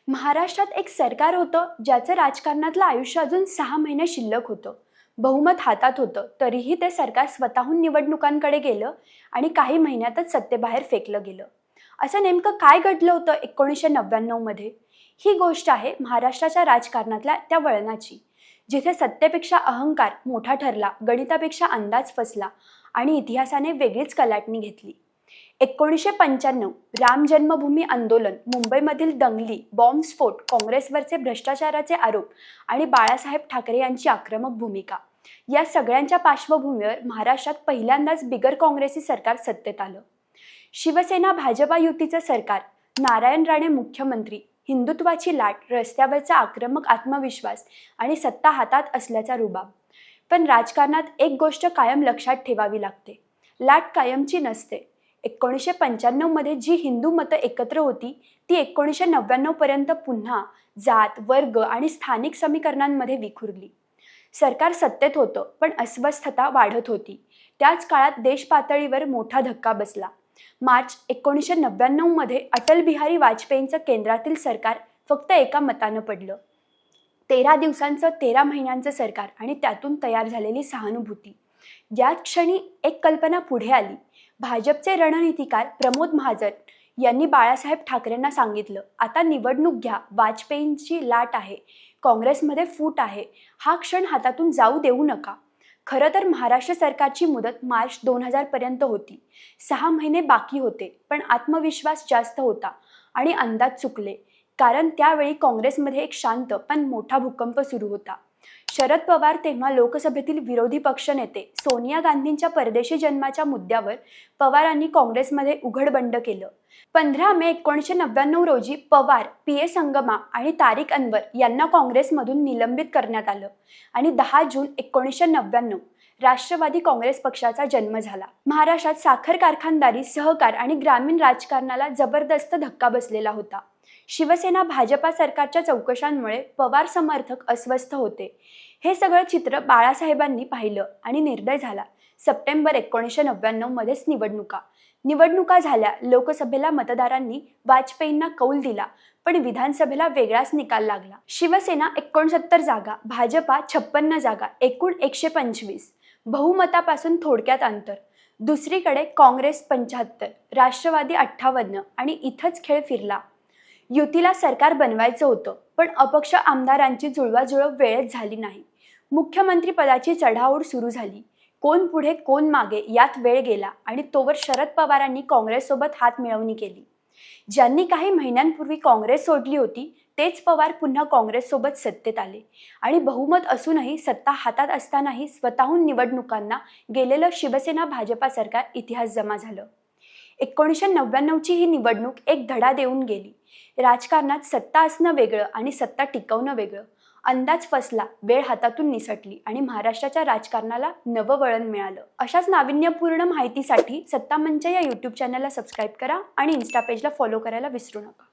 महाराष्ट्रात एक सरकार होतं ज्याचं राजकारणातलं आयुष्य अजून 6 महिने शिल्लक होतं. बहुमत हातात होतं तरीही ते सरकार स्वतःहून निवडणुकांकडे गेलं आणि काही महिन्यातच सत्तेबाहेर फेकलं गेलं. असं नेमकं काय घडलं होतं 1999 मध्ये? ही गोष्ट आहे महाराष्ट्राच्या राजकारणातल्या त्या वळणाची, जिथे सत्तेपेक्षा अहंकार मोठा ठरला, गणितापेक्षा अंदाज फसला आणि इतिहासाने वेगळीच कलाटणी घेतली. 1995 राम जन्मभूमी आंदोलन, मुंबईमधील दंगली, बॉम्बस्फोट, काँग्रेसवरचे भ्रष्टाचाराचे आरोप आणि बाळासाहेब ठाकरे यांची आक्रमक भूमिका, या सगळ्यांच्या पार्श्वभूमीवर महाराष्ट्रात पहिल्यांदाच बिगर काँग्रेसी सरकार सत्तेत आलं. शिवसेना भाजपा युतीचं सरकार, नारायण राणे मुख्यमंत्री, हिंदुत्वाची लाट, रस्त्यावरचा आक्रमक आत्मविश्वास आणि सत्ता हातात असल्याचा रुबाब. पण राजकारणात एक गोष्ट कायम लक्षात ठेवावी लागते, लाट कायमची नसते. 1995 मध्ये जी हिंदू मतं एकत्र होती ती 1999 पर्यंत पुन्हा जात, वर्ग आणि स्थानिक समीकरणांमध्ये विखुरली. सरकार सत्तेत होतं पण अस्वस्थता वाढत होती. त्याच काळात देश पातळीवर मोठा धक्का बसला. मार्च 1999 मध्ये अटल बिहारी वाजपेयींचं केंद्रातील सरकार फक्त एका मतानं पडलं. 13 दिवसांचं, 13 महिन्यांचं सरकार आणि त्यातून तयार झालेली सहानुभूती. याच क्षणी एक कल्पना पुढे आली. भाजपचे रणनीतिकार प्रमोद महाजन यांनी बाळासाहेब ठाकरेंना सांगितलं, आता निवडणूक घ्या, वाजपेयींची लाट आहे, काँग्रेसमध्ये फूट आहे, हा क्षण हातातून जाऊ देऊ नका. खरं तर महाराष्ट्र सरकारची मुदत मार्च 2000 पर्यंत होती. 6 महिने बाकी होते, पण आत्मविश्वास जास्त होता आणि अंदाज चुकले. कारण त्यावेळी काँग्रेसमध्ये एक शांत पण मोठा भूकंप सुरू होता. शरद पवार तेव्हा लोकसभेतील विरोधी पक्षनेते, सोनिया गांधींच्या परदेशी जन्माच्या मुद्द्यावर पवारांनी काँग्रेसमध्ये उघड बंड केलं. 15 मे 1999 रोजी पवार, पी.ए. संगमा आणि तारिक अनवर यांना काँग्रेसमधून निलंबित करण्यात आलं आणि 10 जून 1999 राष्ट्रवादी काँग्रेस पक्षाचा जन्म झाला. महाराष्ट्रात साखर कारखानदारी, सहकार आणि ग्रामीण राजकारणाला जबरदस्त धक्का बसलेला होता. शिवसेना भाजपा सरकारच्या चौकशांमुळे पवार समर्थक अस्वस्थ होते. हे सगळं चित्र बाळासाहेबांनी पाहिलं आणि निर्णय झाला. सप्टेंबर 1999 मध्येच निवडणुका झाल्या. लोकसभेला मतदारांनी वाजपेयींना कौल दिला, पण विधानसभेला वेगळाच निकाल लागला. शिवसेना 69 जागा, भाजपा 56 जागा, एकूण 125. बहुमतापासून थोडक्यात अंतर. दुसरीकडे काँग्रेस 75, राष्ट्रवादी 58 आणि इथंच खेळ फिरला. युतीला सरकार बनवायचं होतं, पण अपक्ष आमदारांची जुळवाजुळव वेळेत झाली नाही. मुख्यमंत्रीपदाची चढाओढ सुरू झाली. कोण पुढे कोण मागे यात वेळ गेला आणि तोवर शरद पवारांनी काँग्रेससोबत हात मिळवणी केली. ज्यांनी काही महिन्यांपूर्वी काँग्रेस सोडली होती तेच पवार पुन्हा काँग्रेससोबत सत्तेत आले आणि बहुमत असूनही, सत्ता हातात असतानाही स्वतःहून निवडणुकांना गेलेलं शिवसेना भाजपा सरकार इतिहास जमा झालं. 1999ची ही निवडणूक एक धडा देऊन गेली. राजकारणात सत्ता असणं वेगळं आणि सत्ता टिकवणं वेगळं. अंदाज फसला, वेळ हातातून निसटली आणि महाराष्ट्राच्या राजकारणाला नवं वळण मिळालं. अशाच नाविन्यपूर्ण माहितीसाठी सत्ता मंच या यूट्यूब चॅनलला सबस्क्राईब करा आणि इन्स्टा पेजला फॉलो करायला विसरू नका.